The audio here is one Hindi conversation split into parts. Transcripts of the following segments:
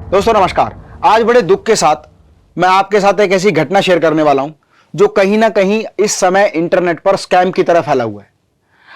दोस्तों नमस्कार। आज बड़े दुख के साथ मैं आपके साथ एक ऐसी घटना शेयर करने वाला हूं जो कहीं ना कहीं इस समय इंटरनेट पर स्कैम की तरह फैला हुआ है।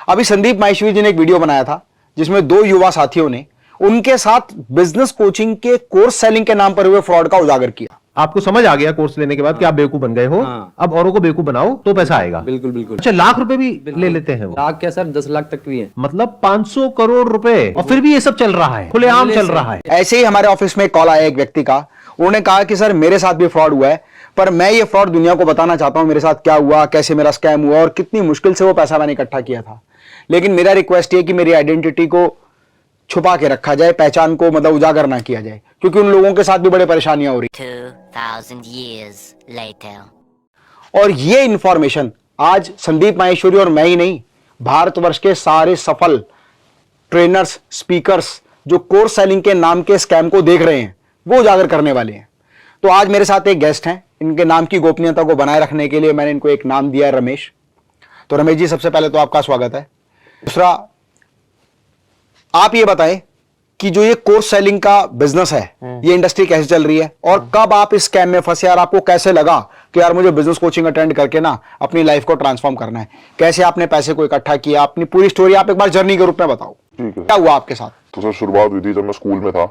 अभी संदीप माहेश्वरी जी ने एक वीडियो बनाया था जिसमें दो युवा साथियों ने उनके साथ बिजनेस कोचिंग के कोर्स सेलिंग के नाम पर हुए फ्रॉड का उजागर किया। आपको समझ आ गया कोर्स लेने के बाद कि आप बेवकूफ बन गए हो। अब औरों को बेवकूफ बनाओ तो पैसा आएगा। बिल्कुल बिल्कुल। अच्छा, लाख रुपए भी ले लेते हैं वो? लाख क्या सर, 10 लाख तक भी है। मतलब 500 करोड़ रुपए, और फिर भी ये सब चल रहा है, खुलेआम चल रहा है। ऐसे ही हमारे ऑफिस में कॉल आया एक व्यक्ति का। उन्होंने कहा कि सर मेरे साथ भी फ्रॉड हुआ है, पर मैं ये फ्रॉड दुनिया को बताना चाहता हूं मेरे साथ क्या हुआ, कैसे मेरा स्कैम हुआ और कितनी मुश्किल से वो पैसा मैंने इकट्ठा किया था। लेकिन मेरा रिक्वेस्ट ये कि मेरी आइडेंटिटी को छुपा के रखा जाए, पहचान को मतलब उजागर ना किया जाए, क्योंकि उन लोगों के साथ भी बड़े परेशानियां हो रही। 2000 years later. और ये इंफॉर्मेशन आज संदीप माहेश्वरी और मैं ही नहीं, भारतवर्ष के सारे सफल ट्रेनर्स, स्पीकर्स जो कोर्स सेलिंग के नाम के स्कैम को देख रहे हैं वो उजागर करने वाले हैं। तो आज मेरे साथ एक गेस्ट हैं। इनके नाम की गोपनीयता को बनाए रखने के लिए मैंने इनको एक नाम दिया है, रमेश। तो रमेश जी, सबसे पहले तो आपका स्वागत है। दूसरा, आप ये बताएं कि जो ये कोर्स सेलिंग का बिजनेस है, ये इंडस्ट्री कैसे चल रही है और कब आप इस स्कैम में फंसे और आपको कैसे लगा कि यार मुझे बिजनेस कोचिंग अटेंड करके ना अपनी लाइफ को ट्रांसफॉर्म करना है? कैसे आपने पैसे को इकट्ठा किया, अपनी पूरी स्टोरी आप एक बार जर्नी के रूप में बताओ। ठीक है। क्या हुआ आपके साथ? तो सर शुरुआत हुई थी जब मैं स्कूल में था।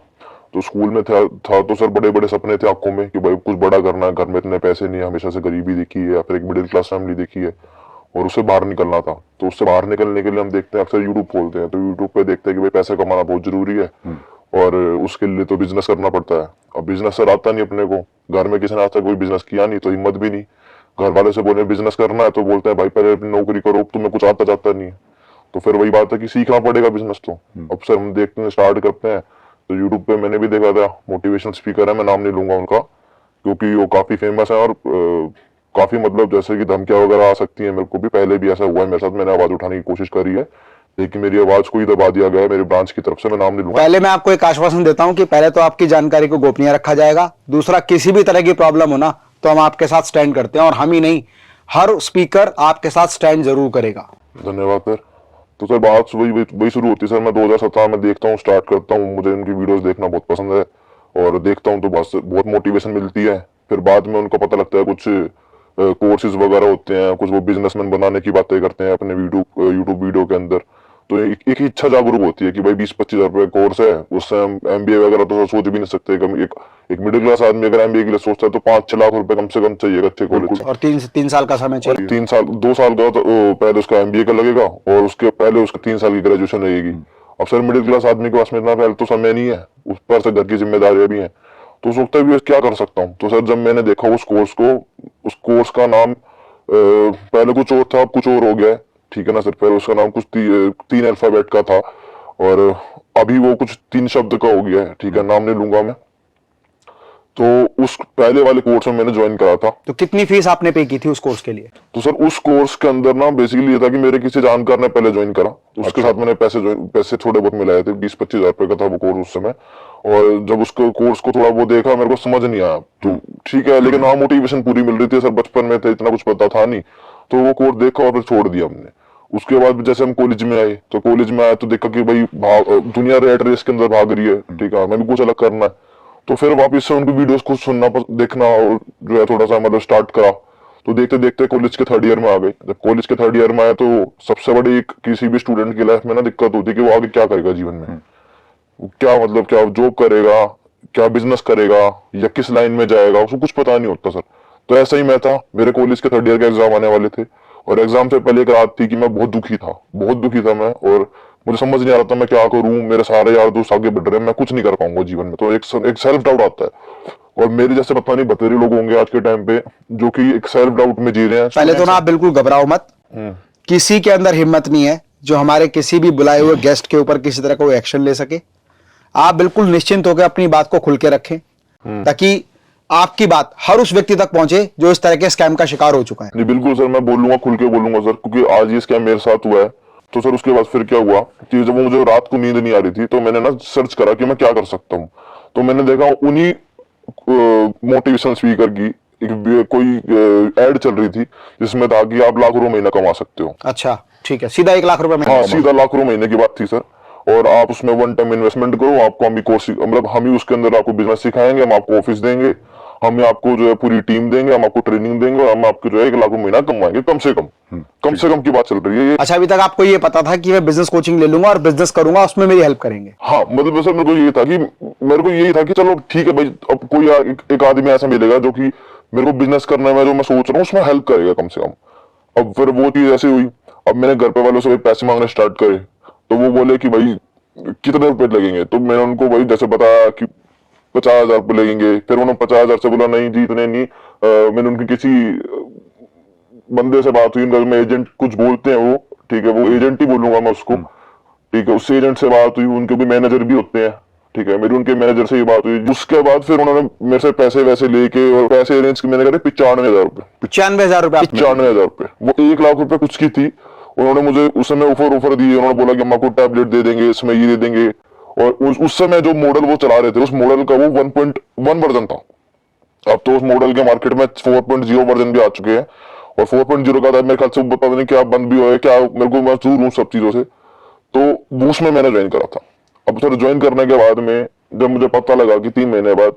तो स्कूल में था तो सर बड़े बड़े सपने थे आंखों में कि भाई कुछ बड़ा करना है। घर में इतने पैसे नहीं है, हमेशा से गरीबी देखी है या फिर एक मिडिल क्लास फैमिली देखी है और उससे बाहर निकलना था। तो उससे बाहर निकलने के लिए हम देखते हैं, अक्सर यूट्यूब खोलते हैं तो यूट्यूब पे देखते हैं कि भाई पैसे कमाना बहुत जरूरी है और उसके लिए तो बिजनेस करना पड़ता है। अब बिजनेस सर आता नहीं अपने को, घर में किसी ने आज तक कोई बिजनेस किया नहीं तो हिम्मत भी नहीं। घर वाले से बोले बिजनेस करना है तो बोलते हैं भाई पहले अपनी नौकरी करो, तुम्हें कुछ आता जाता नहीं है। तो फिर वही बात है कि सीखना पड़ेगा बिजनेस। तो अब सर हम देखते हैं, स्टार्ट करते हैं। तो यूट्यूब पे मैंने भी देखा था, मोटिवेशनल स्पीकर है, मैं नाम नहीं लूंगा उनका क्योंकि वो काफी फेमस है और काफी मतलब जैसे कि धमकियां वगैरह आ सकती है। मेरे को भी पहले भी ऐसा हुआ है मेरे साथ, मैंने आवाज उठाने की कोशिश करी है लेकिन मेरी आवाज को ही दबा दिया गया है मेरे ब्रांच की तरफ से। मैं नाम नहीं लूंगा। पहले मैं आपको एक आश्वासन देता हूं कि पहले तो आपकी जानकारी को गोपनीय रखा जाएगा। दूसरा, किसी भी तरह की प्रॉब्लम हो ना तो हम आपके साथ स्टैंड करते हैं और हम ही नहीं, हर स्पीकर आपके साथ स्टैंड जरूर करेगा। धन्यवाद सर। तो सर बात वही शुरू होती है सर। मैं 2017 में देखता हूँ, स्टार्ट करता हूँ, मुझे इनकी वीडियोस देखना बहुत पसंद है और देखता हूँ तो बहुत मोटिवेशन मिलती है। फिर बाद में उनको पता लगता है कुछ कोर्सेज वगैरह होते हैं, कुछ वो बिजनेसमैन बनाने की बातें करते हैं अपने यूट्यूब वीडियो के अंदर। तो एक इच्छा जागरूक होती है कि भाई 20-25 हजार रुपए कोर्स है, उससे हम MBA वगैरह तो सोच भी नहीं सकते। एक मिडिल क्लास आदमी अगर MBA के लिए सोचता है तो 5-6 लाख रुपए कम से कम चाहिए अच्छे कॉलेज। और 3 साल का समय चाहिए। 2 साल का तो पहले उसका MBA का लगेगा और उसके पहले उसका 3 साल की ग्रेजुएशन रहेगी। अब सर मिडिल क्लास आदमी के पास में इतना पहले तो समय नहीं है, उस पर से घर की जिम्मेदारियां भी हैं। तो सोचता है भी क्या कर सकता हूँ। तो सर जब मैंने देखा उस कोर्स का नाम पहले कुछ और था, अब कुछ और हो गया है, ठीक है ना सर। पहले उसका नाम कुछ 3 अल्फाबेट का था और अभी वो कुछ 3 शब्द का हो गया है, ठीक है, नाम नहीं लूंगा मैं। तो उस पहले वाले कोर्स में मैंने ज्वाइन करा था। तो कितनी फीस आपने पे की थी उस कोर्स के लिए? तो सर उस कोर्स के अंदर ना बेसिकली ये था कि मेरे किसी जानकार ने पहले ज्वाइन करा, तो उसके साथ मैंने पैसे थोड़े बहुत मिलाए थे। 20-25 हजार रुपए का था वो कोर्स उस समय। और जब उसको कोर्स को थोड़ा वो देखा, मेरे को समझ नहीं आया तो ठीक है, लेकिन हाँ मोटिवेशन पूरी मिल रही थी सर। बचपन में थे, इतना कुछ पता था नहीं, तो वो कोर्स देखा और फिर छोड़ दिया हमने। उसके बाद जैसे हम कॉलेज में आए तो देखा कि भाई दुनिया रेट रेस के अंदर भाग रही है, ठीक है, हमें भी कुछ अलग करना है। तो फिर वापस से उनकी वीडियोस को सुनना देखना और जो है थोड़ा सा मतलब स्टार्ट करा। तो देखते देखते कॉलेज के 3rd ईयर में आ गए। जब कॉलेज के 3rd ईयर में आए तो सबसे बड़ी एक किसी भी स्टूडेंट की लाइफ में ना दिक्कत होती है कि वो आगे क्या करेगा जीवन में, क्या मतलब क्या जॉब करेगा, क्या बिजनेस करेगा या किस लाइन में जाएगा, उसको कुछ पता नहीं होता सर। तो ऐसा ही मैं था, मेरे कॉलेज के 3rd ईयर के एग्जाम आने वाले थे और एग्जाम से पहले एक रात थी कि मैं बहुत दुखी था मैं, और मुझे समझ नहीं आ रहा था मैं क्या करूं। मेरे सारे यार दोस्त आगे बढ़ रहे हैं, मैं कुछ नहीं कर पाऊंगा जीवन में। तो एक सेल्फ डाउट आता है और मेरे जैसे पता नहीं बतेरे लोग होंगे आज के टाइम पे जो कि एक सेल्फ डाउट में जी रहे हैं। पहले तो ना आप बिल्कुल घबराओ मत। किसी के अंदर हिम्मत नहीं है जो हमारे किसी भी बुलाए हुए गेस्ट के ऊपर किसी तरह का कोई एक्शन ले सके। आप बिल्कुल निश्चिंत होकर अपनी बात को खुल के रखें ताकि आपकी बात हर उस व्यक्ति तक पहुंचे जो इस तरह के स्कैम का शिकार हो चुका है। नहीं बिल्कुल सर, मैं बोलूंगा, खुल के बोलूंगा सर, क्योंकि आज ये स्कैम मेरे साथ हुआ है। तो सर उसके बाद फिर क्या हुआ कि जब मुझे रात को नींद नहीं आ रही थी तो मैंने ना सर्च करा कि मैं क्या कर सकता हूँ। तो मैंने देखा उन्हीं मोटिवेशनल स्पीकर की कोई एड चल रही थी जिसमें था कि आप लाख रुपए महीना कमा सकते हो। अच्छा, ठीक है, सीधा 1 लाख रुपए में? हाँ, सीधा लाख रुपए महीने की बात थी सर। और आप उसमें वन टाइम इन्वेस्टमेंट करो, आपको हम भी कोर्स मतलब हम ही उसके अंदर आपको बिजनेस सिखाएंगे, हम आपको ऑफिस देंगे, हम आपको जो है पूरी टीम देंगे, हम आपको ट्रेनिंग देंगे और हम आपको जो है 1 लाख महीना कमाएंगे कम से कम की बात चल रही है ये। अच्छा, अभी तक आपको ये पता था कि मैं बिजनेस कोचिंग ले लूंगा और बिजनेस करूंगा, उसमें मेरी हेल्प करेंगे? हाँ, मतलब वैसे मेरे को यही था कि चलो ठीक है भाई, अब कोई एक आदमी ऐसा मिलेगा जो कि मेरे को बिजनेस करने में जो मैं सोच रहा हूँ उसमें हेल्प करेगा कम से कम। अब फिर वो चीज ऐसी हुई, अब मैंने घर पे वालों से पैसे मांगने स्टार्ट करे, तो वो बोले कि भाई कितने रुपए लगेंगे, तो मैंने उनको भाई जैसे बताया कि 50,000 रुपये लगेंगे। फिर उन्होंने 50,000 से बोला नहीं जी इतने नहीं। मैंने उनकी किसी बंदे से बात हुई, उनका में एजेंट कुछ बोलते हैं वो, ठीक है, वो एजेंट ही बोलूंगा मैं उसको, ठीक है, उस एजेंट से बात हुई, उनके भी मैनेजर भी होते हैं, ठीक है, मेरी उनके मैनेजर से ही बात हुई। उसके बाद फिर उन्होंने मेरे से पैसे वैसे लेके और पैसे अरेंज मैंने करे 95,000 रुपये। 95,000 रुपये? 95,000 रुपये, वो 1 लाख रुपए कुछ की थी। उन्होंने मुझे उस समय ऑफर दिए, उन्होंने बोला कि हम आपको टैबलेट दे देंगे, इसमें ये दे देंगे। और उस समय जो मॉडल वो चला रहे थे, उस मॉडल का वो 1.1 वर्जन था। अब तो उस मॉडल के मार्केट में 4.0 वर्जन भी आ चुके हैं, और 4.0 का था मेरे ख्याल से पता नहीं क्या बंद भी हुआ है क्या, मेरे को मैं दूर हूँ सब चीजों से। तो उसमें मैंने ज्वाइन करा था। अब सर ज्वाइन करने के बाद में जब मुझे पता लगा कि 3 महीने बाद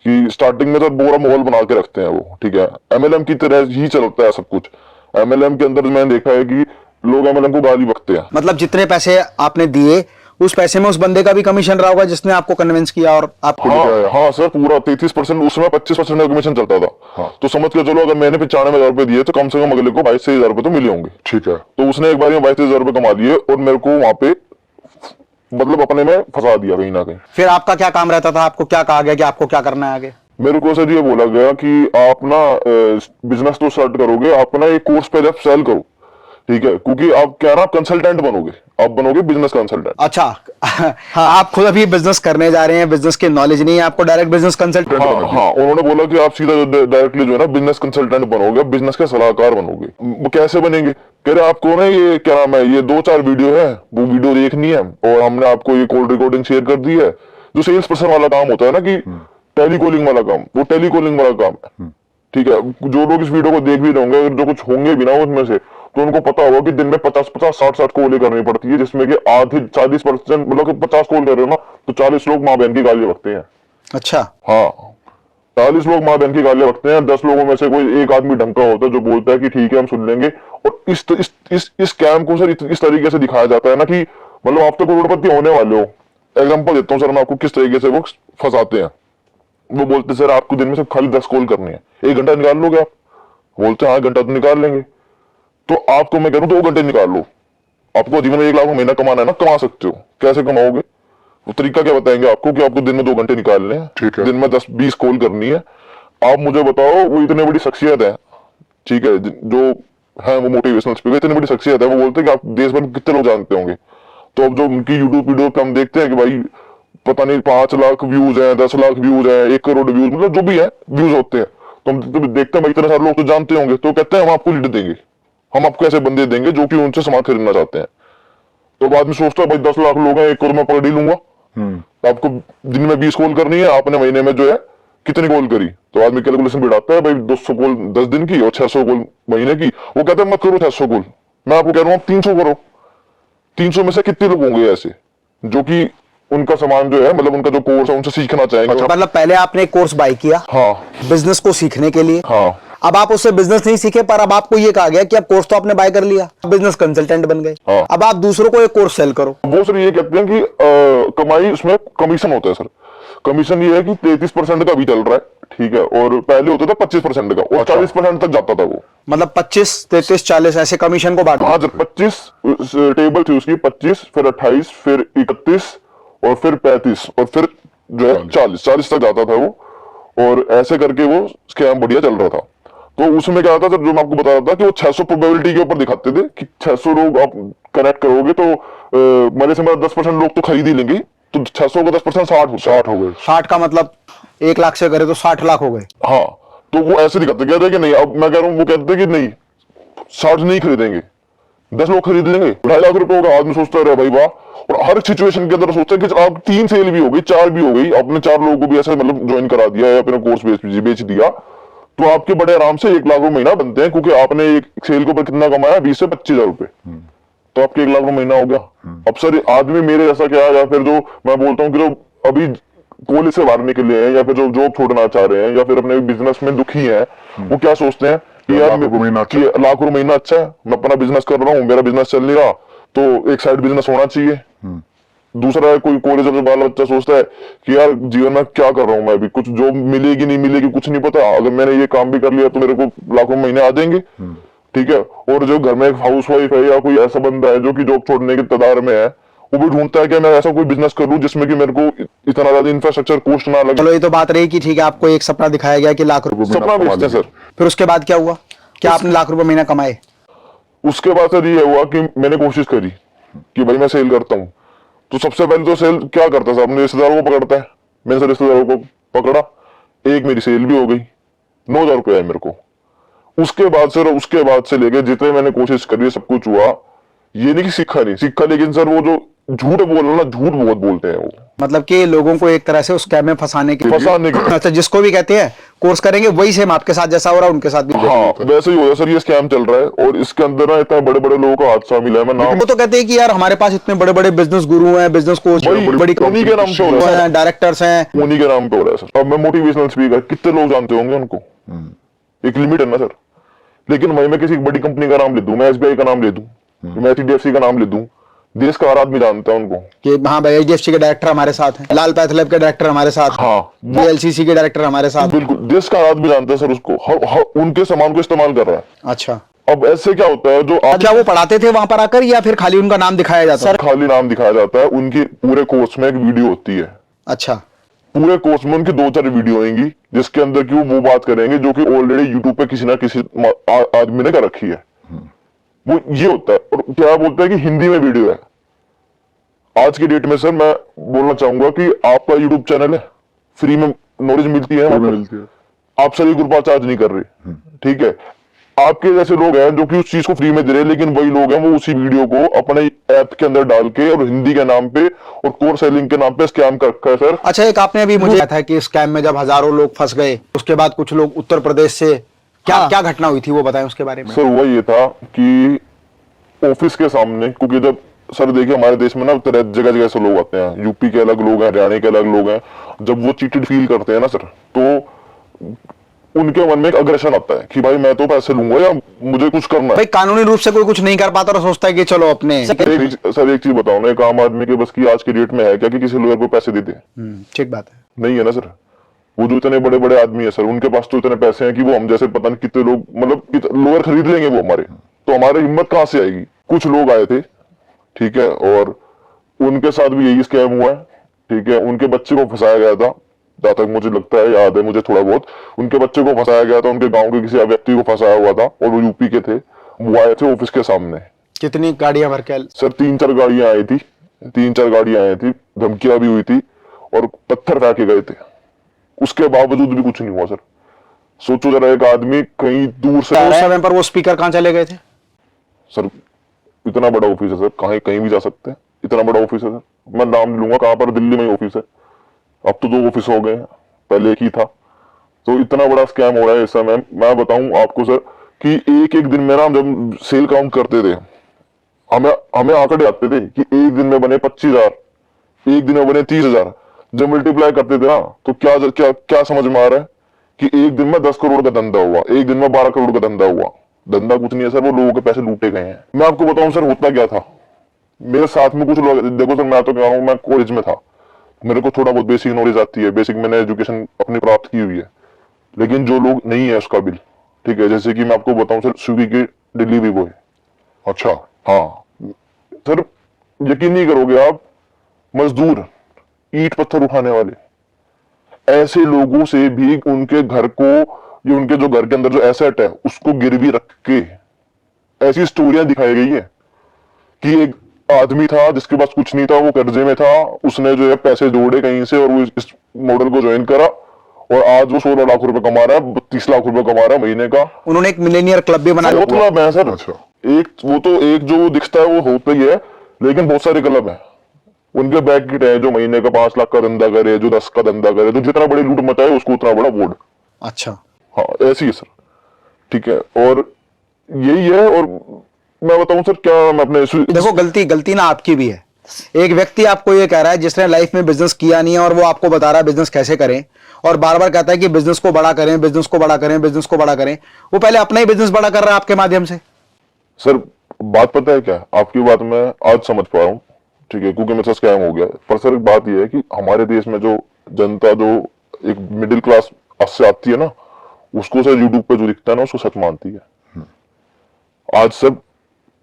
कि स्टार्टिंग में तो पूरा माहौल बना के रखते हैं वो, ठीक है, MLM की तरह ही चलता है सब कुछ। MLM के अंदर मैंने देखा है कि लोग MLM को गाली बकते हैं। मतलब जितने पैसे आपने दिए उस पैसे में उस बंदे का भी कमीशन रहा होगा जिसने आपको कन्विंस किया और आपको? हाँ सर, पूरा 33%, उसमें 25% का कमीशन चलता था। हाँ। तो समझ के चलो अगर मैंने 95,000 रुपए दिए तो कम से कम अगले को 22,000 रुपए तो मिले होंगे, ठीक है। तो उसने एक बार में 22,000 रुपए कमा लिए और मेरे को वहां पे मतलब अपने में फंसा दिया कहीं ना कहीं। फिर आपका क्या काम रहता था? आपको क्या कहा गया कि आपको क्या करना है आगे? मेरे को सर ये बोला गया कि आप ना बिजनेस तो स्टार्ट करोगे, आप ना एक कोर्स पहले सेल करो, ठीक है, क्योंकि आप क्या ना कंसल्टेंट बनोगे, आप बनोगे बिजनेस कंसल्टेंट। अच्छा हाँ, आप खुद अभी बिजनेस करने जा रहे हैं, बिजनेस की नॉलेज नहीं है आपको, डायरेक्ट बिजनेस कंसल्टेंट? हाँ, उन्होंने बोला कि आप सीधा डायरेक्टली जो है ना बिजनेस कंसल्टेंट बनोगे, बिजनेस के सलाहकार बनोगे। वो कैसे बनेंगे? कह रहे आपको ना ये क्या नाम है, ये 2-4 वीडियो है, वो वीडियो देखनी है और हमने आपको ये कॉल रिकॉर्डिंग शेयर कर दी है। जो सेल्स पर्सन वाला काम होता है ना कि टेलीकॉलिंग वाला काम, वो टेलीकॉलिंग वाला काम है, ठीक है। जो लोग इस वीडियो को देख भी रहे होंगे, जो कुछ होंगे भी ना उसमें से, तो उनको पता होगा कि दिन में 50-50, 60-60 कॉलें करनी पड़ती है, जिसमें कि आधे 40%, मतलब कि 50 कॉल कर रहे हो ना तो 40 लोग माँ बहन की गालियां बकते हैं। अच्छा हाँ, 40 लोग माँ बहन की गालियां बकते हैं। 10 लोगों में से कोई एक आदमी ढंग का होता है जो बोलता है कि ठीक है हम सुन लेंगे। और इस कैम को सर इस तरीके से दिखाया जाता है ना कि मतलब आप तो करोड़पति होने वाले हो। एग्जाम्पल देता हूँ सर मैं आपको किस तरीके से वो फंसाते हैं। वो बोलते सर आपको दिन में सिर्फ खाली 10 कॉल करनी है, 1 घंटा निकाल लोगे आप? बोलते हैं हाँ, घंटा तो निकाल लेंगे। तो आपको मैं कह रहा हूँ 2 घंटे निकाल लो, आपको जीवन में 1 लाख महीना कमाना है ना, कमा सकते हो। कैसे कमाओगे? वो तरीका क्या बताएंगे आपको कि आपको दिन में 2 घंटे निकालने हैं, ठीक है, दिन में 10-20 कॉल करनी है। आप मुझे बताओ, वो इतने बड़ी शख्सियत है, ठीक है, जो है वो मोटिवेशनल स्पीकर, इतनी बड़ी शख्सियत है, वो बोलते हैं कि आप देश भर में कितने लोग जानते होंगे। तो अब जो उनकी यूट्यूब वीडियो पे हम देखते हैं कि भाई पता नहीं 5 लाख व्यूज है, 10 लाख व्यूज है, 1 करोड़ व्यूज, मतलब जो भी है व्यूज होते हैं, तो हम देखते हैं भाई इतने सारे लोग तो जानते होंगे, तो कहते हैं हम आपको लीड देंगे, हम आपको ऐसे बंदे देंगे जो कि उनसे सामान खरीदना चाहते हैं। तो बाद में सोचता है भाई 10 लाख लोग हैं, 1 करोड़ में पकड़ ही लूंगा। तो आपको दिन में 20 कॉल करनी है, आपने महीने में जो है कितनी कॉल करी, तो आदमी कैलकुलेशन बिठाता है भाई 200 कॉल 10 दिन की और 600 कॉल महीने की। वो कहता है मत करो 600 कॉल, मैं आपको कह रहा हूँ 300 करो। 300 में से कितने लोग होंगे ऐसे जो कि उनका सामान जो है, मतलब उनका जो कोर्स है उनसे सीखना चाहेंगे? अच्छा, मतलब पहले आपने एक कोर्स बाय किया, हाँ, बिजनेस को सीखने के लिए। हाँ। अब आप उससे बिजनेस नहीं सीखे, पर अब आपको ये कहा गया कि अब कोर्स तो आपने बाय कर लिया, बिजनेस कंसल्टेंट बन गए। हाँ। अब आप दूसरों को एक कोर्स सेल करो। वो सर ये कहते हैं कि कमाई उसमें कमीशन होता है सर। कमीशन ये है कि 33% का भी चल रहा है, ठीक है, और पहले होता था 25% का, और 40% तक जाता था वो। मतलब 25, 33, 40 ऐसे कमीशन को बांट? हाँ सर, 25 टेबल थी उसकी, 25 फिर 28 फिर 31 और फिर 35 और फिर जो है 40 तक जाता था वो। और ऐसे करके वो स्कैम बढ़िया चल रहा था। तो उसमें क्या था सर, जो मैं आपको बता रहा था कि वो 600 प्रोबेबिलिटी के ऊपर दिखाते थे कि 600 लोग आप कनेक्ट करोगे तो मेरे से 10% लोग तो खरीद ही लेंगे, तो 600 को 10% 60 हो गए। 60 का मतलब 1 लाख से करे तो 60 लाख हो गए। हाँ, तो वो ऐसे दिखाते, कहते हैं कि नहीं, अब मैं कह रहा हूँ वो कहते हैं कि नहीं 60 नहीं खरीदेंगे, 10 लोग खरीद लेंगे। 2.5 लाख रुपए होगा, आदमी सोचता है भाई वाह। और हर सिचुएशन के अंदर सोचते हैं कि आप 3 सेल भी हो गई, 4 भी हो गई, आपने 4 लोगों को भी ऐसे मतलब ज्वाइन करा दिया है, अपना कोर्स बेच दिया, तो आपके बड़े आराम से 1 लाख महीना बनते हैं, क्योंकि आपने एक सेल के ऊपर कितना कमाया, 20 से 25 हजार रुपए। तो आपके 1 लाख रुपए महीना हो गया। अब सर आदमी मेरे जैसा क्या, या फिर जो मैं बोलता हूँ कि जो अभी कॉलेज से बाहर निकले हैं, या फिर जो जॉब छोड़ना चाह रहे हैं, या फिर अपने बिजनेस में दुखी हैं, वो क्या सोचते हैं कि यार लाख रुपए महीना अच्छा है, मैं अपना बिजनेस कर रहा हूँ, मेरा बिजनेस चल नहीं रहा, तो एक साइड बिजनेस होना चाहिए। दूसरा कोई कॉलेज में बाल बच्चा सोचता है कि यार जीवन में क्या कर रहा हूँ मैं, अभी कुछ जॉब मिलेगी नहीं मिलेगी कुछ नहीं पता, अगर मैंने ये काम भी कर लिया तो मेरे को लाखों महीने आ जाएंगे। ठीक है। और जो घर में एक हाउस वाइफ है या कोई ऐसा बंदा है जो कि जॉब छोड़ने के कगार में है, वो भी ढूंढता है कि मैं ऐसा कोई बिजनेस कर लूं जिसमें कि मेरे को इतना ज्यादा इंफ्रास्ट्रक्चर कॉस्ट ना लगे। चलो ये तो बात रही कि ठीक है, आपको एक सपना दिखाया गया कि लाख रुपए, सपना बेचते हैं सर। फिर उसके बाद क्या हुआ? क्या आपने लाख रुपए महीना कमाए? उसके बाद सर ये हुआ कि मैंने कोशिश करी कि भाई मैं सेल करता हूँ। तो सबसे पहले तो सेल क्या करता है, अपने रिश्तेदारों को पकड़ता है। मैंने सर रिश्तेदारों को पकड़ा, एक मेरी सेल भी हो गई, 9,000 रुपये आए मेरे को। उसके बाद सर, उसके बाद से लेके जितने मैंने कोशिश करी सब कुछ हुआ। ये नहीं कि सीखा नहीं सीखा, लेकिन सर वो जो झूठ बोल रहा ना, झूठ बहुत बोलते हैं वो, मतलब कि लोगों को एक तरह से उस स्कैम में फंसाने की अच्छा, जिसको भी कहते हैं कोर्स करेंगे वही सेम आपके साथ जैसा हो रहा है उनके साथ भी। हाँ वैसे ही हो रहा है सर, ये स्कैम चल रहा है। और इसके अंदर ना इतने बड़े बड़े लोगों का हादसा मिला है। मैं नाम, वो तो कहते हैं कि यार हमारे पास इतने बड़े बड़े बिजनेस गुरु हैं, बिजनेस कोच, बड़ी उन्हीं के नाम पे हो रहा है, डायरेक्टर्स हैं, उन्हीं के नाम पे हो रहा है सर। अब मैं मोटिवेशनल स्पीकर, कितने लोग जानते होंगे उनको, एक लिमिट है ना सर। लेकिन वही मैं किसी बड़ी कंपनी का नाम ले दूं, मैं SBI का नाम ले दूं, मैं HDFC का नाम ले दूं, देश का हर आदमी जानता है उनको कि हाँ भाई HDFC के डायरेक्टर हमारे साथ हैं, लाल पैथलैब के डायरेक्टर हमारे साथ, हाँ LCC के डायरेक्टर हमारे साथ। बिल्कुल, देश का आदमी जानता है सर उसको, उनके सामान को इस्तेमाल कर रहा है। अच्छा, अब ऐसे क्या होता है, जो क्या वो पढ़ाते थे वहां पर आकर या फिर खाली उनका नाम दिखाया जाता है? खाली नाम दिखाया जाता है। उनकी पूरे कोर्स में एक वीडियो होती है। अच्छा, पूरे कोर्स में उनकी 2-4 वीडियो आएंगी जिसके अंदर की वो बात करेंगे जो कि ऑलरेडी यूट्यूब पे किसी ना किसी आदमी ने कर रखी है। वो ये होता है। और क्या बोलता है कि हिंदी में वीडियो है। आज की डेट में सर मैं बोलना चाहूंगा कि आपका यूट्यूब चैनल है, फ्री में नॉलेज मिलती है, आप सर 1 रुपया चार्ज नहीं कर रहे। ठीक है। आपके जैसे लोग हैं जो कि उस चीज को फ्री में दे रहे हैं, लेकिन वही लोग हैं वो उसी वीडियो को अपने ऐप के अंदर डाल के और हिंदी के नाम पे और कोर्स सेलिंग के नाम पे स्कैम कर रखा है सर। अच्छा, एक आपने अभी मुझे था कि स्कैम में जब हजारों लोग फंस गए, उसके बाद कुछ लोग उत्तर प्रदेश से, क्या क्या घटना हुई थी वो बताएं उसके बारे में। सर हुआ ये था कि ऑफिस के सामने, क्योंकि जब सर देखिए हमारे देश में ना जगह जगह से लोग आते हैं, यूपी के अलग लोग हैं, हरियाणा के अलग लोग हैं। जब वो चीटेड फील करते हैं ना सर, तो उनके मन में एक अग्रेशन आता है कि भाई मैं तो पैसे लूंगा या मुझे कुछ करना है। भाई कानूनी रूप से कोई कुछ नहीं कर पाता और सोचता है कि चलो अपने। सर एक चीज बताओ ना, एक आम आदमी के बस की आज की डेट में है क्या कि किसी लॉयर को पैसे दे दे? ठीक बात है, नहीं है ना सर। वो जो इतने बड़े बड़े आदमी है सर, उनके पास तो इतने पैसे हैं कि वो हम जैसे पता नहीं कितने लोग, मतलब लॉयर खरीद लेंगे वो हमारे। तो हमारी हिम्मत कहां से आएगी? कुछ लोग आए थे, ठीक है, और उनके साथ भी यही स्कैम हुआ है। ठीक है। उनके बच्चे को फंसाया गया था, जहां तक मुझे लगता है, याद है मुझे थोड़ा बहुत, उनके बच्चे को फंसाया गया था, उनके गांव के किसी व्यक्ति को फंसाया हुआ था और वो यूपी के थे। वो आए थे ऑफिस के सामने। कितनी गाड़ियां भर के? सर 3-4 गाड़ियां आई थी, 3-4 गाड़ियां आई थी, धमकियां भी हुई थी और पत्थर फेंके गए थे। उसके बावजूद भी कुछ नहीं हुआ सर। सोचो जरा, एक आदमी कहीं दूर से, उस समय पर वो स्पीकर कहां चले गए थे? सर इतना बड़ा ऑफिस है सर, कहीं भी जा सकते हैं, इतना बड़ा ऑफिस है सर। मैं नाम लूंगा कहां पर, दिल्ली में ही ऑफिस है। अब तो 2 ऑफिस हो गए हैं, पहले एक ही था। तो इतना बड़ा स्कैम हो रहा है इस समय। मैं बताऊं आपको सर कि एक दिन में ना, जब सेल काउंट करते थे, हमें आंकड़े आते थे कि एक दिन में बने 25,000, एक दिन में बने 30,000। जब मल्टीप्लाई करते थे ना, तो क्या समझ में आ रहा है कि एक दिन में 10 करोड़ का धंधा हुआ, एक दिन में 12 करोड़ का धंधा हुआ। धंधा कुछ नहीं है सर, वो लोगों के पैसे लूटे गए हैं। मैं आपको बताऊं सर होता क्या था, मेरे साथ में कुछ लोग, देखो सर मैं तो कह रहा हूं, मैं कॉलेज में था, मेरे को थोड़ा बहुत बेसिक नॉलेज आती है, बेसिक मैंने एजुकेशन अपनी प्राप्त की हुई है। लेकिन जो लोग नहीं है उसका बिल, ठीक है, जैसे कि मैं आपको बताऊं सर, स्विगी के डिलीवरी बॉय। अच्छा, हाँ सर, यकीन नहीं करोगे आप, मजदूर, ईंट पत्थर उठाने वाले, ऐसे लोगों से भी उनके घर को, ये उनके जो घर के अंदर जो एसेट है उसको गिरवी रख के ऐसी स्टोरियां दिखाई गई है कि एक आदमी था जिसके पास कुछ नहीं था, वो कर्जे में था, उसने जो है पैसे जोड़े कहीं से और वो इस मॉडल को ज्वाइन करा और आज वो 16 लाख रुपए कमा रहा है, 30 लाख रुपए कमा रहा है महीने का। उन्होंने एक मिलेनियर क्लब भी बनाया। बहुत क्लब है सर। अच्छा। एक जो दिखता है वो होता ही है, लेकिन बहुत सारे क्लब है। उनके बैक है जो महीने का 5 लाख का धंधा करे, जो 10 का धंधा करे, जो जितना बड़ी लूट मचाए उसको उतना बड़ा बोर्ड। अच्छा, हाँ ऐसी है सर। ठीक है। और यही है। और मैं बताऊं सर क्या, मैं अपने देखो गलती ना आपकी भी है। एक व्यक्ति आपको ये कह रहा है जिसने लाइफ में बिजनेस किया नहीं है और वो आपको बता रहा है बिजनेस कैसे करें, और बार बार कहता है कि बिजनेस को बड़ा करें, बिजनेस को बड़ा करें, बिजनेस को बड़ा करें। वो पहले अपना ही बिजनेस बड़ा कर रहा है आपके माध्यम से। सर बात पता है क्या, आपकी बात मैं आज समझ पा रहा हूँ, ठीक है, क्योंकि मेरे साथ स्कैम हो गया। पर सर एक बात यह है कि हमारे देश में जो जनता, जो एक मिडिल क्लास से आती है ना, उसको सर यूट्यूब पे जो दिखता है ना, उसको सच मानती है। आज सब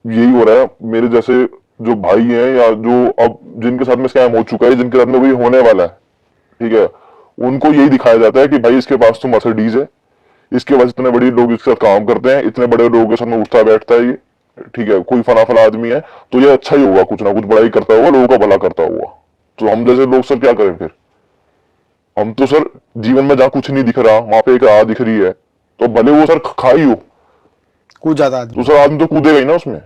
यही हो रहा है। मेरे जैसे जो भाई हैं या जो अब जिनके साथ में स्कैम हो चुका है, जिनके साथ में वही होने वाला है, ठीक है, उनको यही दिखाया जाता है कि भाई इसके पास तो मर्सिडीज है, इसके पास इतने बड़े लोग इसके साथ काम करते हैं, इतने बड़े लोगों के साथ में उठता बैठता है ये, ठीक है, कोई फना फना आदमी है, तो ये अच्छा ही होगा, कुछ ना कुछ बड़ा ही करता होगा, लोगों का भला करता होगा। तो हम जैसे लोग सर क्या करें फिर? हम तो सर जीवन में जहां कुछ नहीं दिख रहा, वहां पे एक राह दिख रही है, तो भले वो सर खाई हो, कूद जाता आदमी। तो सर आदमी तो कूदेगा ही ना उसमें।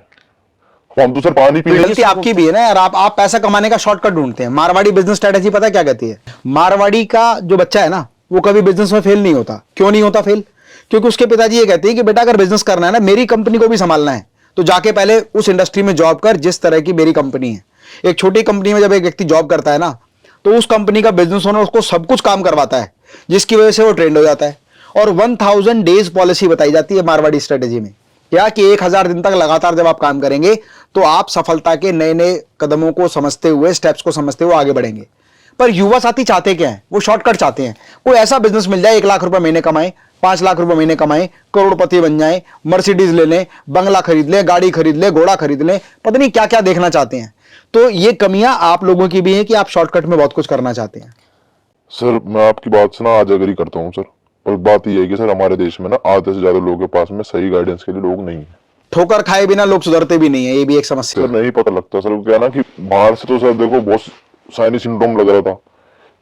तो हम तो सर पानी पी गलती आपकी भी है ना यार। आप पैसा कमाने का शॉर्टकट ढूंढते हैं। मारवाड़ी बिजनेस स्ट्रेटेजी पता है क्या कहती है? मारवाड़ी का जो बच्चा है ना, वो कभी बिजनेस में फेल नहीं होता। क्यों नहीं होता फेल? क्योंकि उसके पिताजी ये कहते हैं कि बेटा अगर बिजनेस करना है ना, मेरी कंपनी को भी संभालना है, तो जाके पहले उस इंडस्ट्री में जॉब कर जिस तरह की मेरी कंपनी है। एक छोटी कंपनी में जब एक व्यक्ति जॉब करता है ना, तो उस कंपनी का बिजनेस ओनर उसको सब कुछ काम करवाता है, जिसकी वजह से वो ट्रेंड हो जाता है। और 1000 डेज पॉलिसी बताई जाती है मारवाड़ी स्ट्रेटेजी में, क्या कि 1000 दिन तक लगातार जब आप काम करेंगे तो आप सफलता के नए नए कदमों को समझते हुए, स्टेप्स को समझते हुए आगे बढ़ेंगे। पर युवा साथी चाहते क्या है? वो शॉर्टकट चाहते हैं। कोई ऐसा बिजनेस मिल जाए, 1 लाख रुपए महीने कमाए, 5 लाख रुपए महीने कमाए, करोड़पति बन जाए, मर्सिडीज ले लें, बंगला खरीद लें, गाड़ी खरीद लें, घोड़ा खरीद लें, पता नहीं क्या क्या देखना चाहते हैं। तो ये कमियां आप लोगों की भी है कि आप शॉर्टकट में बहुत कुछ करना चाहते हैं। सर मैं आपकी बात से ना आज एग्री करता हूँ सर, पर बात ये है कि सर हमारे देश में ना आधे से ज्यादा लोगों के पास में सही गाइडेंस के लिए लोग नहीं है। ठोकर खाए बिना लोग सुधरते भी नहीं है, ये भी एक समस्या सर नहीं पता लगता सर, क्या है ना कि बाहर से तो सर देखो बहुत साइनी सिंड्रोम लग रहा था।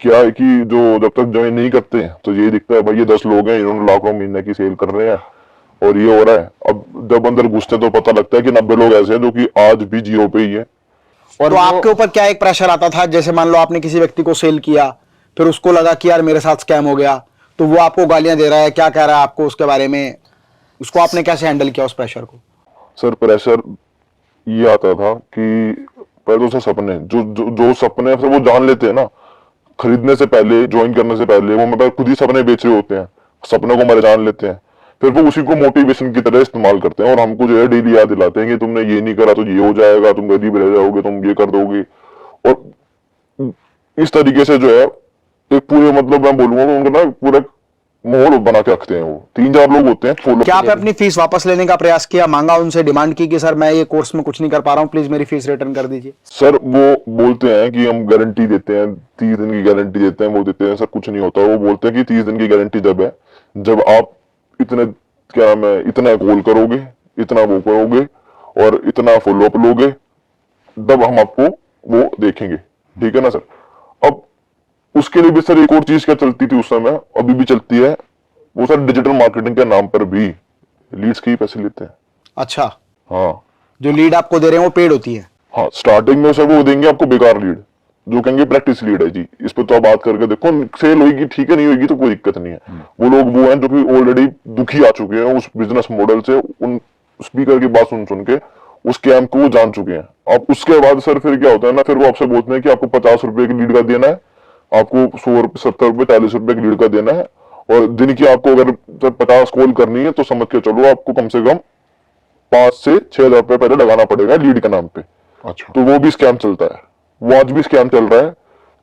क्या है कि जो जब तक ज्वाइन नहीं करते हैं तो ये दिखता है भाई ये 10 लोग हैं, इन्होंने लाखों महीने की सेल कर रहे हैं और ये हो रहा है। अब जब अंदर घुसते तो पता लगता है कि 90 लोग ऐसे हैं जो कि आज भी जीरो पे ही है। और तो आपके ऊपर क्या एक प्रेशर आता था? जैसे मान लो आपने किसी व्यक्ति को सेल किया, फिर उसको लगा कि यार मेरे साथ स्कैम हो गया, तो वो आपको गालियां दे रहा है, क्या कह रहा है आपको उसके बारे में, उसको आपने कैसे हैंडल किया उस प्रेशर को? सर प्रेशर ये आता था कि पहले तो सर सपने जो सपने सर वो जान लेते हैं ना, खरीदने से पहले, ज्वाइन करने से पहले वो मेरे खुद ही सपने बेच रहे होते हैं, सपनों को हमारे जान लेते हैं, फिर वो उसी को मोटिवेशन की तरह इस्तेमाल करते हैं और हमको जो है डेली याद दिलाते हैं कि तुमने ये नहीं करा तो ये हो जाएगा, तुम गरीब रह जाओगे, तुम ये कर दोगे। और इस तरीके से जो है एक पूरे मतलब मैं बोलूंगा उनको ना पूरा माहौल बना के रखते हैं। वो 3-4 लोग होते हैं फॉलो। क्या आपने अपनी फीस वापस लेने का प्रयास किया, मांगा उनसे, डिमांड की कि सर मैं ये कोर्स में कुछ नहीं कर पा रहा हूँ, प्लीज मेरी फीस रिटर्न कर दीजिए? सर वो बोलते हैं कि हम गारंटी देते हैं, 30 दिन की गारंटी देते हैं, वो देते हैं, सर कुछ नहीं होता। वो बोलते हैं कि 30 दिन की गारंटी जब है जब आप इतने क्या नाम है इतना कॉल करोगे, इतना वो करोगे और इतना फॉलोअप लोगे, तब हम आपको वो देखेंगे, ठीक है ना सर। अब उसके लिए भी सर एक और चीज क्या चलती थी उस समय, अभी भी चलती है, वो सर डिजिटल मार्केटिंग के नाम पर भी लीड्स के ही पैसे लेते हैं। अच्छा, हाँ, जो लीड आपको दे रहे हैं वो पेड होती है? हाँ, स्टार्टिंग में सर वो देंगे आपको बेकार लीड, जो कहेंगे प्रैक्टिस लीड है जी, इस पे तो आप बात करके देखो, सेल होगी ठीक है, नहीं होगी तो कोई दिक्कत नहीं है। वो लोग वो हैं जो कि ऑलरेडी दुखी आ चुके हैं उस बिजनेस मॉडल से, उन स्पीकर की बात सुन सुन के उस स्कैम को वो जान चुके हैं। अब उसके बाद सर फिर क्या होता है ना, फिर वो आपसे बोलते हैं कि आपको 50 रुपए की लीड का देना है, आपको 100 रुपए, 70 रुपए, 40 रुपए की लीड का देना है, और दिन की आपको अगर 50 कॉल करनी है तो समझ के चलो आपको कम से कम 5 से 6 हजार रुपए पहले लगाना पड़ेगा लीड के नाम पे। अच्छा, तो वो भी स्कैम चलता है, वो आज भी स्कैम चल रहा है।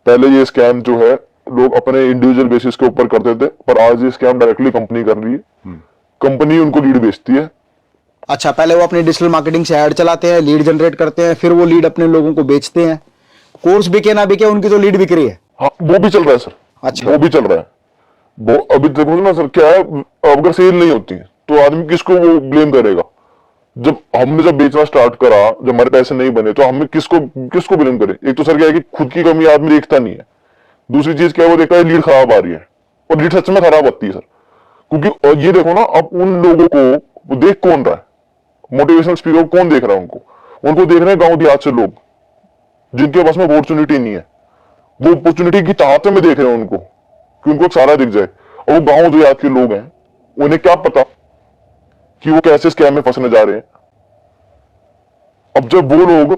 पहले ये स्कैम जो है लोग अपने इंडिविजुअल बेसिस के ऊपर करते थे, पर आज ये स्कैम डायरेक्टली कंपनी कर रही है, कंपनी उनको लीड बेचती है। अच्छा, पहले वो अपनी डिजिटल मार्केटिंग से ऐड चलाते हैं, लीड जनरेट करते हैं, फिर वो लीड अपने लोगों को बेचते हैं। कोर्स बिके ना बिके, उनकी तो लीड बिक रही है। हाँ, वो भी चल रहा है सर। अच्छा, वो भी चल रहा है। वो अभी देखो ना सर, क्या है, अगर सेल नहीं होती है तो आदमी किसको वो ब्लेम करेगा? जब बेचना स्टार्ट करा, जब हमारे पैसे नहीं बने, तो हमें किसको ब्लेम करें? एक तो सर क्या है कि खुद की कमी आदमी देखता नहीं है, दूसरी चीज क्या है वो देखता है लीड खराब आ रही है, और लीड सच में खराब आती है सर। क्योंकि और ये देखो ना, अब उन लोगों को वो देख कौन रहा है? मोटिवेशनल स्पीकर कौन देख रहा है? उनको देख रहे हैं गांव देहात से लोग, जिनके पास में अपॉर्चुनिटी नहीं है। वो अपॉर्चुनिटी की चाहते में देख रहे हैं उनको कि उनको सारा दिख जाए। और वो गांव देहात के लोग हैं, उन्हें क्या पता कि वो कैसे स्कैम में फंसने जा रहे हैं। अब जब वो लोग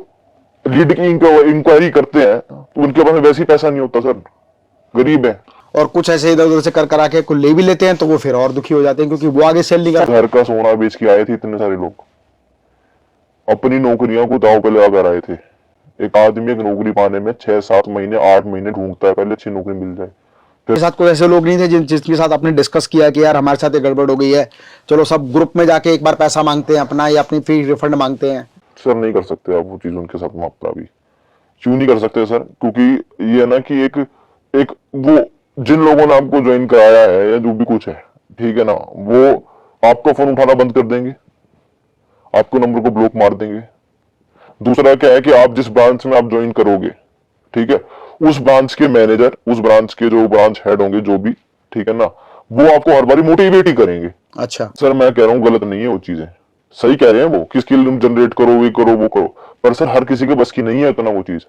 लीड की इंक्वायरी करते हैं तो उनके पास वैसे ही पैसा नहीं होता सर, गरीब है। और कुछ ऐसे इधर उधर से कर करा के कुछ ले भी लेते हैं तो वो फिर और दुखी हो जाते हैं, क्योंकि वो आगे सेल नहीं कर। घर का सोना बेच के आए थे इतने सारे लोग, अपनी नौकरियों को दांव पे लगा कर आए थे। एक आदमी एक नौकरी पाने में 6-7 महीने 8 महीने ढूंढता है, पहले अच्छी नौकरी मिल जाए। मेरे साथ कोई ऐसे लोग नहीं थे जिनके साथ आपने डिस्कस किया कि यार हमारे साथ ये गड़बड़ हो गई है, चलो सब ग्रुप में जाके एक बार पैसा मांगते हैं अपना या अपनी फी रिफंड मांगते हैं? सर नहीं कर सकते आप वो चीज उनके साथ मापना भी। क्यों नहीं कर सकते सर? क्योंकि ये ना कि एक वो जिन लोगों ने आपको ज्वाइन कराया है या जो भी कुछ है, ठीक है ना, वो आपका फोन उठाना बंद कर देंगे, आपको नंबर को ब्लॉक मार देंगे। दूसरा क्या है कि आप जिस ब्रांच में आप ज्वाइन करोगे, ठीक है, उस ब्रांच के मैनेजर, उस ब्रांच के जो ब्रांच हेड होंगे जो भी, ठीक है ना, वो आपको हर बारी मोटिवेट ही करेंगे। अच्छा सर मैं कह रहा हूँ गलत नहीं है वो चीजें, सही कह रहे हैं वो कि स्किल जनरेट करो, ये करो वो करो, पर सर हर किसी के बस की नहीं है इतना वो चीज।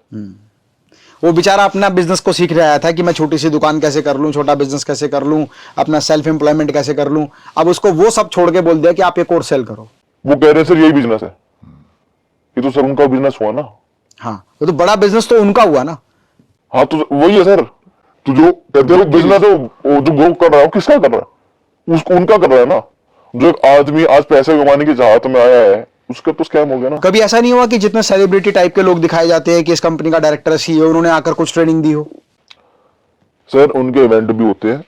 वो बेचारा अपना बिजनेस को सीख रहा था कि मैं छोटी सी दुकान कैसे कर लूं, छोटा बिजनेस कैसे कर लूं, अपना सेल्फ एम्प्लॉयमेंट कैसे कर लूं। अब उसको वो सब छोड़ के बोल दिया कि आप ये कोर्स सेल करो। वो कह रहे हैं सर यही बिजनेस है, ये तो सर उनका बिजनेस हुआ ना। हाँ वो तो बड़ा बिजनेस तो उनका हुआ ना। हाँ तो वही है सर, तो जो कहते हो बिजनेस है वो जो ग्रो कर रहा है वो किसका कर रहा है? उसको उनका कर रहा है ना। जो एक आदमी आज पैसे कमाने की चाहत में आया है उसका तो स्कैम हो गया ना। कभी ऐसा नहीं हुआ कि जितने सेलिब्रिटी टाइप के लोग दिखाए जाते हैं कि इस कंपनी का डायरेक्टर सीईओ, उन्होंने आकर कुछ ट्रेनिंग दी हो? सर उनके इवेंट भी होते हैं,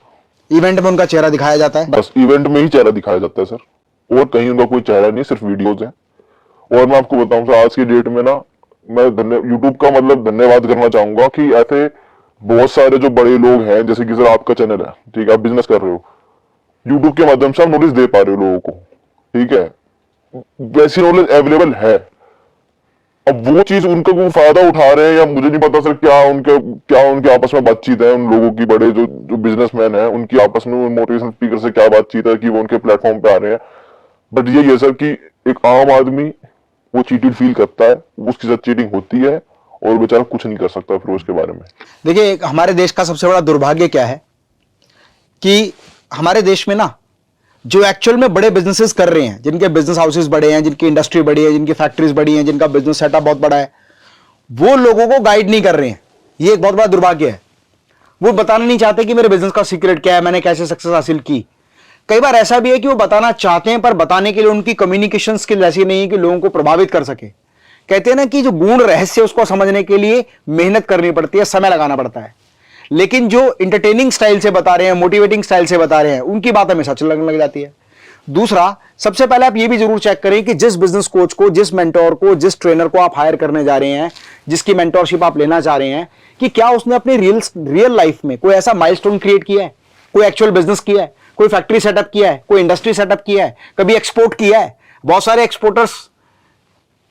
इवेंट में उनका चेहरा दिखाया जाता है? बस इवेंट में ही चेहरा दिखाया जाता है सर, और कहीं उनका कोई चेहरा नहीं, सिर्फ वीडियोज है। और मैं आपको बताऊं सर, आज की डेट में ना मैं यूट्यूब का मतलब धन्यवाद करना चाहूंगा कि ऐसे बहुत सारे जो बड़े लोग हैं, जैसे कि सर आपका चैनल है, ठीक है, आप बिजनेस कर रहे हो, यूट्यूब के माध्यम से आप नॉलेज दे पा रहे हो लोगों को, ठीक है, वैसी नॉलेज अवेलेबल है। अब वो चीज उनका वो फायदा उठा रहे हैं या मुझे नहीं पता सर, क्या उनके आपस में बातचीत है, उन लोगों की, बड़े जो बिजनेसमैन है उनकी आपस में मोटिवेशनल स्पीकर से क्या बातचीत है कि वो उनके प्लेटफॉर्म पे आ रहे हैं। बट यही है सर कि एक आम आदमी वो चीटेड फील करता है, उसके साथ चीटिंग होती है और बेचारा कुछ नहीं कर सकता फिर उसके बारे में। देखिए हमारे देश का सबसे बड़ा दुर्भाग्य क्या है कि हमारे देश में ना जो एक्चुअल में बड़े बिजनेसेस कर रहे हैं, जिनके बिजनेस हाउसेस बड़े हैं, जिनकी इंडस्ट्री बड़ी है, जिनकी फैक्ट्रीज बड़ी हैं, जिनका बिजनेस सेटअप बहुत बड़ा है, वो लोगों को गाइड नहीं कर रहे हैं। ये एक बहुत बड़ा दुर्भाग्य है। वो बताना नहीं चाहते कि मेरे बिजनेस का सीक्रेट क्या है, मैंने कैसे सक्सेस हासिल की। कई बार ऐसा भी है कि वो बताना चाहते हैं पर बताने के लिए उनकी कम्युनिकेशन स्किल ऐसी नहीं है कि लोगों को प्रभावित कर सके। कहते हैं ना कि जो गूढ़ रहस्य उसको समझने के लिए मेहनत करनी पड़ती है, समय लगाना पड़ता है। लेकिन जो इंटरटेनिंग स्टाइल से बता रहे हैं, मोटिवेटिंग स्टाइल से बता रहे हैं, उनकी बात हमें सच लगने लग जाती है। दूसरा, सबसे पहले आप ये भी जरूर चेक करें कि जिस बिजनेस कोच को, जिस मेंटोर को, जिस ट्रेनर को आप हायर करने जा रहे हैं, जिसकी मेंटोरशिप आप लेना चाह रहे हैं, कि क्या उसने अपनी रियल लाइफ में कोई ऐसा माइलस्टोन क्रिएट किया है, कोई एक्चुअल बिजनेस किया है, कोई फैक्ट्री सेटअप किया है, कोई इंडस्ट्री सेटअप किया है, कभी एक्सपोर्ट किया है। बहुत सारे एक्सपोर्टर्स,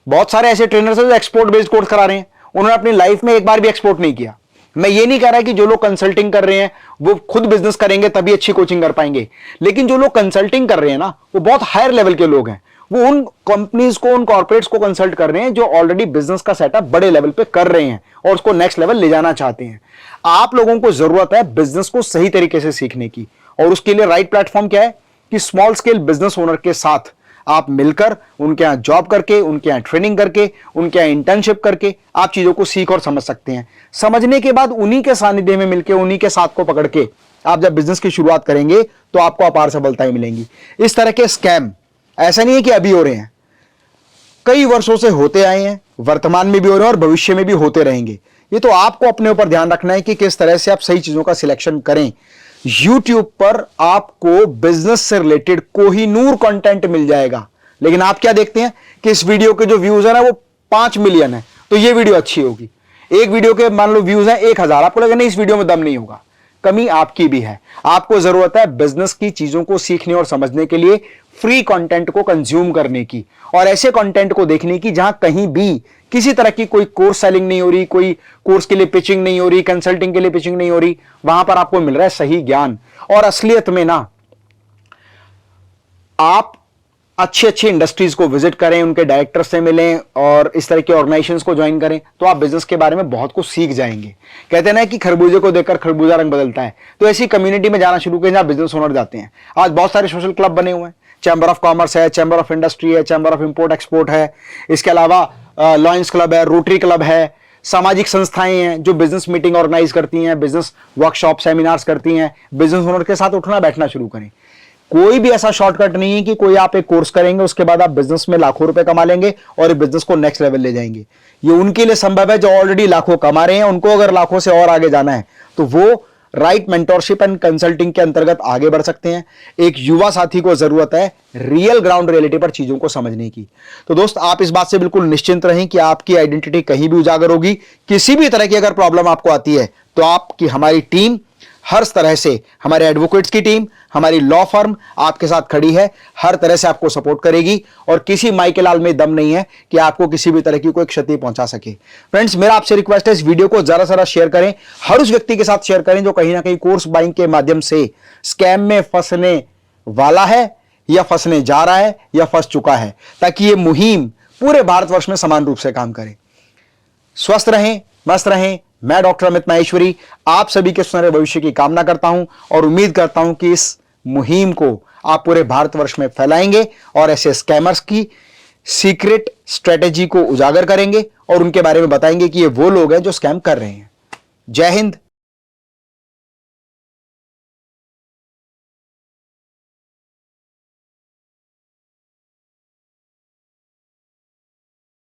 बहुत सारे ऐसे ट्रेनर्स हैं जो एक्सपोर्ट बेस्ड कोर्स करा रहे हैं, उन्होंने अपनी लाइफ में एक बार भी एक्सपोर्ट नहीं किया। मैं ये नहीं कह रहा कि जो लोग कंसल्टिंग कर रहे हैं वो खुद बिजनेस करेंगे तभी अच्छी कोचिंग कर पाएंगे, लेकिन जो लोग कंसल्टिंग कर रहे हैं ना, वो बहुत हायर लेवल के लोग हैं। वो उन कंपनीज को, उन कॉर्पोरेट्स को कंसल्ट कर रहे हैं जो ऑलरेडी बिजनेस का सेटअप बड़े लेवल पे कर रहे हैं और उसको नेक्स्ट लेवल ले जाना चाहते हैं। आप लोगों को जरूरत है बिजनेस को सही तरीके से सीखने की, और उसके लिए राइट प्लेटफॉर्म क्या है कि स्मॉल स्केल बिजनेस ओनर के साथ आप मिलकर, उनके यहां जॉब करके, उनके यहां ट्रेनिंग करके, उनके यहां इंटर्नशिप करके आप चीजों को सीख और समझ सकते हैं। समझने के बाद उन्हीं के सानिध्य में मिलकर, उन्हीं के साथ को पकड़ के आप जब बिजनेस की शुरुआत करेंगे तो आपको अपार सफलताएं मिलेंगी। इस तरह के स्कैम ऐसा नहीं है कि अभी हो रहे हैं, कई वर्षों से होते आए हैं, वर्तमान में भी हो रहे हैं और भविष्य में भी होते रहेंगे। ये तो आपको अपने ऊपर ध्यान रखना है कि किस तरह से आप सही चीजों का सिलेक्शन करें। YouTube पर आपको बिजनेस से रिलेटेड कोहिनूर कंटेंट मिल जाएगा, लेकिन आप क्या देखते हैं कि इस वीडियो के जो व्यूज है ना वो 5 मिलियन है, तो ये वीडियो अच्छी होगी। एक वीडियो के मान लो व्यूज हैं 1000, आपको लगे नहीं इस वीडियो में दम नहीं होगा। कमी आपकी भी है। आपको जरूरत है बिजनेस की चीजों को सीखने और समझने के लिए फ्री कंटेंट को कंज्यूम करने की, और ऐसे कंटेंट को देखने की जहां कहीं भी किसी तरह की कोई कोर्स सेलिंग नहीं हो रही, कोई कोर्स के लिए पिचिंग नहीं हो रही, कंसल्टिंग के लिए पिचिंग नहीं हो रही। वहां पर आपको मिल रहा है सही ज्ञान। और असलियत में ना, आप अच्छी अच्छी इंडस्ट्रीज को विजिट करें, उनके डायरेक्टर से मिलें और इस तरह के ऑर्गेनाइजेशंस को ज्वाइन करें, तो आप बिजनेस के बारे में बहुत कुछ सीख जाएंगे। कहते हैं ना कि खरबूजे को देखकर खरबूजा रंग बदलता है, तो ऐसी कम्युनिटी में जाना शुरू करें जहां बिजनेस ओनर जाते हैं। आज बहुत सारे सोशल क्लब बने हुए हैं, चैम्बर ऑफ कॉमर्स है, चैम्बर ऑफ इंडस्ट्री है, चैम्बर ऑफ इंपोर्ट एक्सपोर्ट है, इसके अलावा लॉयंस क्लब है, रोटरी क्लब है, सामाजिक संस्थाएं हैं जो बिजनेस मीटिंग ऑर्गेनाइज करती हैं, बिजनेस वर्कशॉप सेमिनार्स करती हैं, बिजनेस ओनर के साथ उठना बैठना शुरू करें। कोई भी ऐसा शॉर्टकट नहीं है कि कोई आप एक कोर्स करेंगे उसके बाद आप बिजनेस में लाखों रुपए कमा लेंगे और बिजनेस को नेक्स्ट लेवल ले जाएंगे। ये उनके लिए संभव है जो ऑलरेडी लाखों कमा रहे हैं। उनको अगर लाखों से और आगे जाना है तो वो राइट मेंटोरशिप एंड कंसल्टिंग के अंतर्गत आगे बढ़ सकते हैं। एक युवा साथी को जरूरत है रियल ग्राउंड रियलिटी पर चीजों को समझने की। तो दोस्त, आप इस बात से बिल्कुल निश्चिंत रहें कि आपकी आइडेंटिटी कहीं भी उजागर होगी। किसी भी तरह की अगर प्रॉब्लम आपको आती है तो आपकी हमारी टीम हर तरह से, हमारे एडवोकेट्स की टीम, हमारी लॉ फर्म आपके साथ खड़ी है, हर तरह से आपको सपोर्ट करेगी और किसी माई के लाल में दम नहीं है कि आपको किसी भी तरह की कोई क्षति पहुंचा सके। फ्रेंड्स, मेरा आपसे रिक्वेस्ट है इस वीडियो को ज्यादा से ज्यादा शेयर करें, हर उस व्यक्ति के साथ शेयर करें जो कहीं ना कहीं कोर्स बाइंग के माध्यम से स्कैम में फंसने वाला है या फंसने जा रहा है या फंस चुका है, ताकि यह मुहिम पूरे भारतवर्ष में समान रूप से काम करे। स्वस्थ रहें, मस्त रहें। मैं डॉक्टर अमित माहेश्वरी आप सभी के सुनहरे भविष्य की कामना करता हूं और उम्मीद करता हूं कि इस मुहिम को आप पूरे भारतवर्ष में फैलाएंगे और ऐसे स्कैमर्स की सीक्रेट स्ट्रेटेजी को उजागर करेंगे और उनके बारे में बताएंगे कि ये वो लोग हैं जो स्कैम कर रहे हैं। जय हिंद,